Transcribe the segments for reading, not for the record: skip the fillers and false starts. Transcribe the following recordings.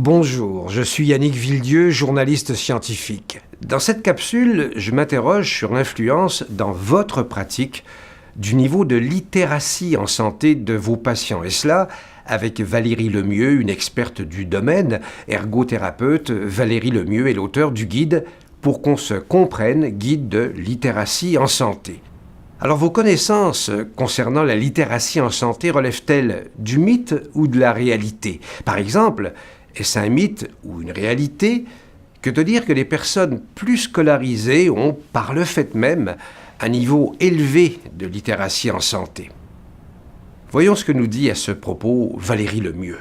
Bonjour, je suis Yannick Villedieu, journaliste scientifique. Dans cette capsule, je m'interroge sur l'influence dans votre pratique du niveau de littératie en santé de vos patients. Et cela avec Valérie Lemieux, une experte du domaine, ergothérapeute. Valérie Lemieux est l'auteur du guide « Pour qu'on se comprenne », guide de littératie en santé. Alors vos connaissances concernant la littératie en santé relèvent-elles du mythe ou de la réalité? Par exemple, est-ce un mythe ou une réalité que de dire que les personnes plus scolarisées ont, par le fait même, un niveau élevé de littératie en santé? Voyons ce que nous dit à ce propos Valérie Lemieux.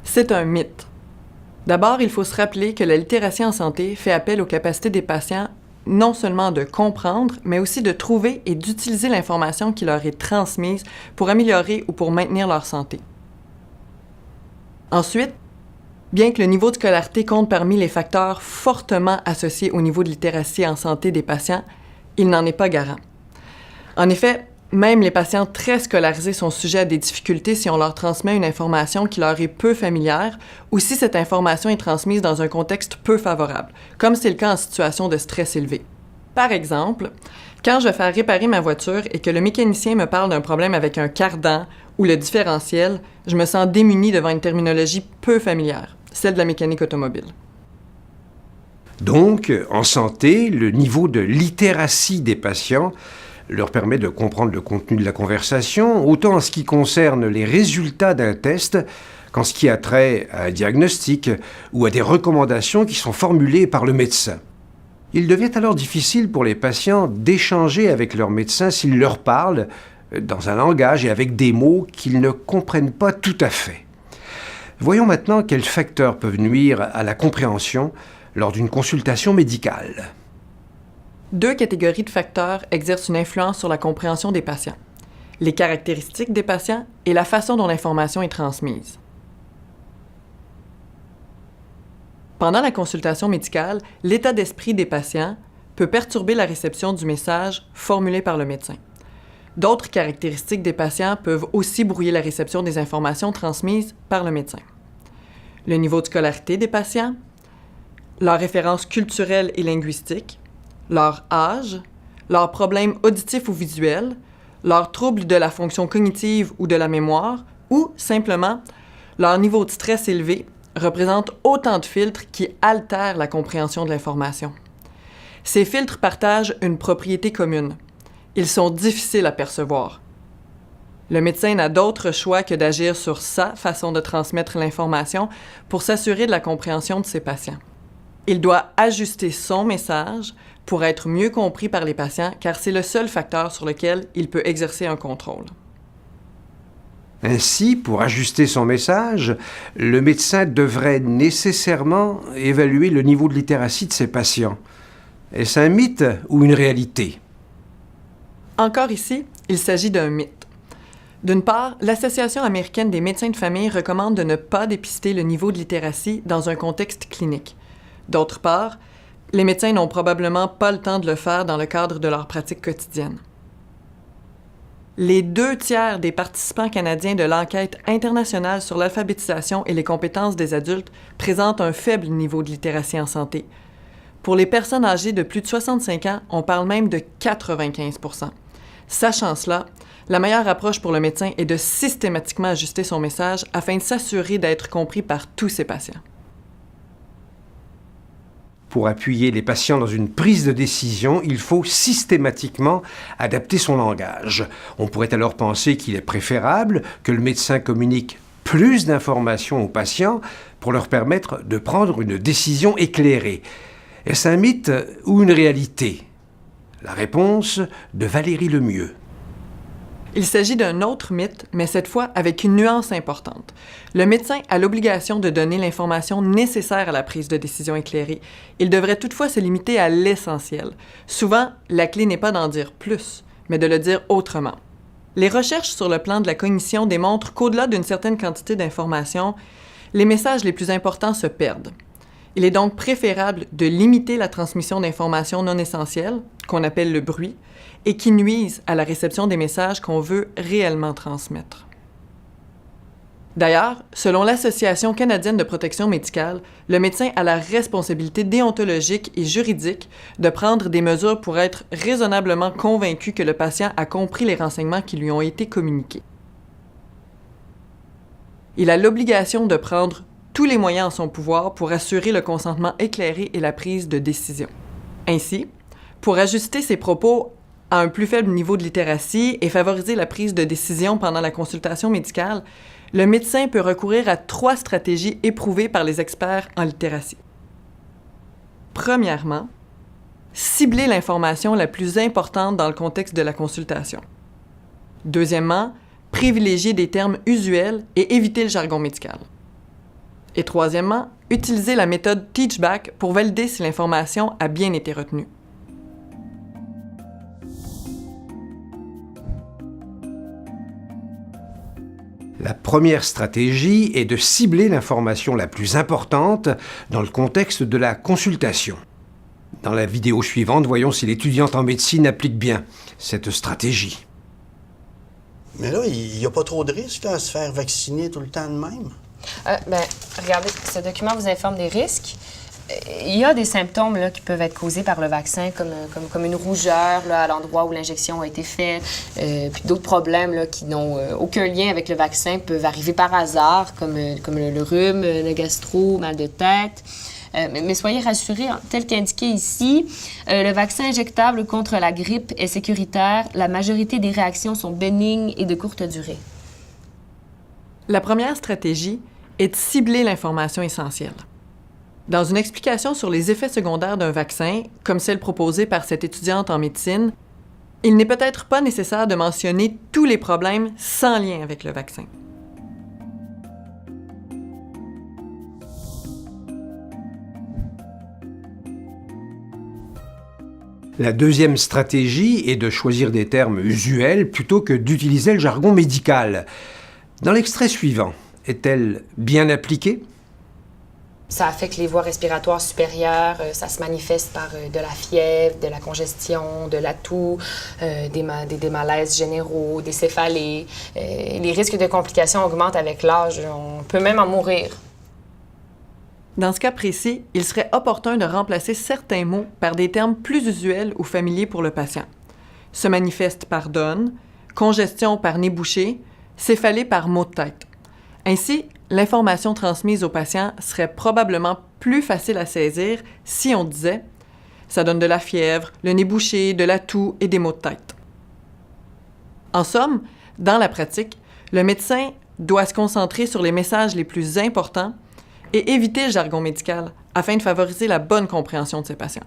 C'est un mythe. D'abord, il faut se rappeler que la littératie en santé fait appel aux capacités des patients non seulement de comprendre, mais aussi de trouver et d'utiliser l'information qui leur est transmise pour améliorer ou pour maintenir leur santé. Ensuite, bien que le niveau de scolarité compte parmi les facteurs fortement associés au niveau de littératie en santé des patients, il n'en est pas garant. En effet, même les patients très scolarisés sont sujets à des difficultés si on leur transmet une information qui leur est peu familière ou si cette information est transmise dans un contexte peu favorable, comme c'est le cas en situation de stress élevé. Par exemple, quand je vais faire réparer ma voiture et que le mécanicien me parle d'un problème avec un cardan ou le différentiel, je me sens démunie devant une terminologie peu familière, celle de la mécanique automobile. Donc, en santé, le niveau de littératie des patients leur permet de comprendre le contenu de la conversation, autant en ce qui concerne les résultats d'un test qu'en ce qui a trait à un diagnostic ou à des recommandations qui sont formulées par le médecin. Il devient alors difficile pour les patients d'échanger avec leur médecin s'il leur parle dans un langage et avec des mots qu'ils ne comprennent pas tout à fait. Voyons maintenant quels facteurs peuvent nuire à la compréhension lors d'une consultation médicale. Deux catégories de facteurs exercent une influence sur la compréhension des patients: les caractéristiques des patients et la façon dont l'information est transmise. Pendant la consultation médicale, l'état d'esprit des patients peut perturber la réception du message formulé par le médecin. D'autres caractéristiques des patients peuvent aussi brouiller la réception des informations transmises par le médecin. Le niveau de scolarité des patients, leurs références culturelles et linguistiques, leur âge, leurs problèmes auditifs ou visuels, leurs troubles de la fonction cognitive ou de la mémoire, ou simplement leur niveau de stress élevé représentent autant de filtres qui altèrent la compréhension de l'information. Ces filtres partagent une propriété commune. Ils sont difficiles à percevoir. Le médecin n'a d'autre choix que d'agir sur sa façon de transmettre l'information pour s'assurer de la compréhension de ses patients. Il doit ajuster son message pour être mieux compris par les patients, car c'est le seul facteur sur lequel il peut exercer un contrôle. Ainsi, pour ajuster son message, le médecin devrait nécessairement évaluer le niveau de littératie de ses patients. Est-ce un mythe ou une réalité? Encore ici, il s'agit d'un mythe. D'une part, l'Association américaine des médecins de famille recommande de ne pas dépister le niveau de littératie dans un contexte clinique. D'autre part, les médecins n'ont probablement pas le temps de le faire dans le cadre de leur pratique quotidienne. Les 2/3 des participants canadiens de l'enquête internationale sur l'alphabétisation et les compétences des adultes présentent un faible niveau de littératie en santé. Pour les personnes âgées de plus de 65 ans, on parle même de 95%. Sachant cela, la meilleure approche pour le médecin est de systématiquement ajuster son message afin de s'assurer d'être compris par tous ses patients. Pour appuyer les patients dans une prise de décision, il faut systématiquement adapter son langage. On pourrait alors penser qu'il est préférable que le médecin communique plus d'informations aux patients pour leur permettre de prendre une décision éclairée. Est-ce un mythe ou une réalité? La réponse de Valérie Lemieux. Il s'agit d'un autre mythe, mais cette fois avec une nuance importante. Le médecin a l'obligation de donner l'information nécessaire à la prise de décision éclairée. Il devrait toutefois se limiter à l'essentiel. Souvent, la clé n'est pas d'en dire plus, mais de le dire autrement. Les recherches sur le plan de la cognition démontrent qu'au-delà d'une certaine quantité d'informations, les messages les plus importants se perdent. Il est donc préférable de limiter la transmission d'informations non essentielles, qu'on appelle le bruit, et qui nuisent à la réception des messages qu'on veut réellement transmettre. D'ailleurs, selon l'Association canadienne de protection médicale, le médecin a la responsabilité déontologique et juridique de prendre des mesures pour être raisonnablement convaincu que le patient a compris les renseignements qui lui ont été communiqués. Il a l'obligation de prendre tous les moyens en son pouvoir pour assurer le consentement éclairé et la prise de décision. Ainsi, pour ajuster ses propos à un plus faible niveau de littératie et favoriser la prise de décision pendant la consultation médicale, le médecin peut recourir à 3 stratégies éprouvées par les experts en littératie. Premièrement, cibler l'information la plus importante dans le contexte de la consultation. Deuxièmement, privilégier des termes usuels et éviter le jargon médical. Et troisièmement, utiliser la méthode Teachback pour valider si l'information a bien été retenue. La première stratégie est de cibler l'information la plus importante dans le contexte de la consultation. Dans la vidéo suivante, voyons si l'étudiante en médecine applique bien cette stratégie. Mais là, il n'y a pas trop de risques à se faire vacciner tout le temps de même? Regardez, ce document vous informe des risques. Il y a des symptômes là, qui peuvent être causés par le vaccin, comme une rougeur là, à l'endroit où l'injection a été faite, puis d'autres problèmes là, qui n'ont aucun lien avec le vaccin peuvent arriver par hasard, comme le rhume, le gastro, mal de tête. Mais soyez rassurés, tel qu'indiqué ici, le vaccin injectable contre la grippe est sécuritaire. La majorité des réactions sont bénignes et de courte durée. La première stratégie est de cibler l'information essentielle. Dans une explication sur les effets secondaires d'un vaccin, comme celle proposée par cette étudiante en médecine, il n'est peut-être pas nécessaire de mentionner tous les problèmes sans lien avec le vaccin. La deuxième stratégie est de choisir des termes usuels plutôt que d'utiliser le jargon médical. Dans l'extrait suivant, est-elle bien appliquée? Ça affecte les voies respiratoires supérieures, ça se manifeste par de la fièvre, de la congestion, de la toux, des malaises généraux, des céphalées. Les risques de complications augmentent avec l'âge, on peut même en mourir. Dans ce cas précis, il serait opportun de remplacer certains mots par des termes plus usuels ou familiers pour le patient. Se manifeste par donne, congestion par nez bouché, céphalée par maux de tête. Ainsi, l'information transmise au patient serait probablement plus facile à saisir si on disait « ça donne de la fièvre, le nez bouché, de la toux et des maux de tête ». En somme, dans la pratique, le médecin doit se concentrer sur les messages les plus importants et éviter le jargon médical afin de favoriser la bonne compréhension de ses patients.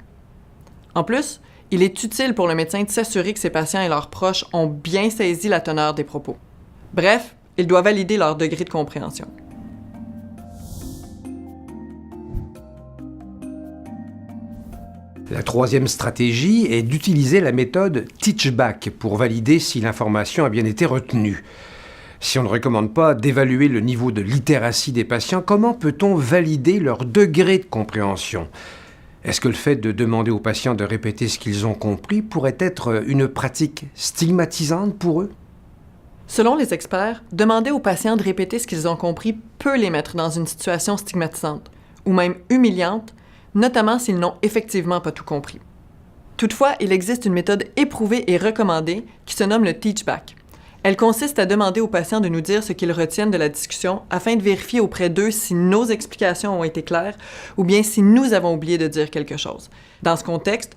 En plus, il est utile pour le médecin de s'assurer que ses patients et leurs proches ont bien saisi la teneur des propos. Bref, il doit valider leur degré de compréhension. La troisième stratégie est d'utiliser la méthode Teachback pour valider si l'information a bien été retenue. Si on ne recommande pas d'évaluer le niveau de littératie des patients, comment peut-on valider leur degré de compréhension? Est-ce que le fait de demander aux patients de répéter ce qu'ils ont compris pourrait être une pratique stigmatisante pour eux? Selon les experts, demander aux patients de répéter ce qu'ils ont compris peut les mettre dans une situation stigmatisante, ou même humiliante, notamment s'ils n'ont effectivement pas tout compris. Toutefois, il existe une méthode éprouvée et recommandée qui se nomme le Teachback. Elle consiste à demander aux patients de nous dire ce qu'ils retiennent de la discussion afin de vérifier auprès d'eux si nos explications ont été claires ou bien si nous avons oublié de dire quelque chose. Dans ce contexte,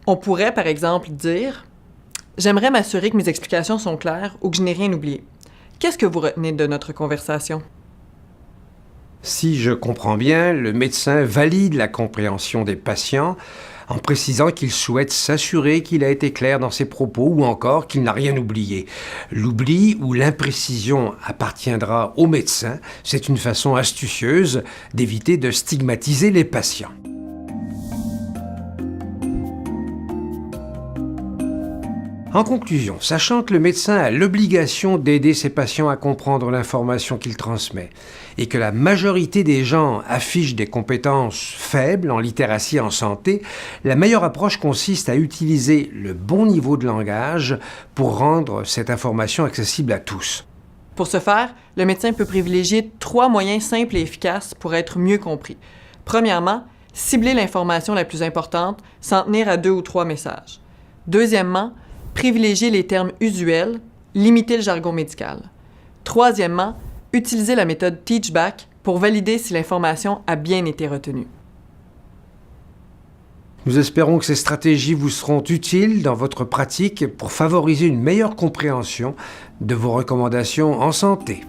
on pourrait par exemple dire « J'aimerais m'assurer que mes explications sont claires ou que je n'ai rien oublié. Qu'est-ce que vous retenez de notre conversation? » Si je comprends bien, le médecin valide la compréhension des patients en précisant qu'il souhaite s'assurer qu'il a été clair dans ses propos ou encore qu'il n'a rien oublié. L'oubli ou l'imprécision appartiendra au médecin. C'est une façon astucieuse d'éviter de stigmatiser les patients. En conclusion, sachant que le médecin a l'obligation d'aider ses patients à comprendre l'information qu'il transmet et que la majorité des gens affichent des compétences faibles en littératie et en santé, la meilleure approche consiste à utiliser le bon niveau de langage pour rendre cette information accessible à tous. Pour ce faire, le médecin peut privilégier 3 moyens simples et efficaces pour être mieux compris. Premièrement, cibler l'information la plus importante, s'en tenir à 2 ou 3 messages. Deuxièmement, privilégier les termes usuels, limiter le jargon médical. Troisièmement, utiliser la méthode Teachback pour valider si l'information a bien été retenue. Nous espérons que ces stratégies vous seront utiles dans votre pratique pour favoriser une meilleure compréhension de vos recommandations en santé.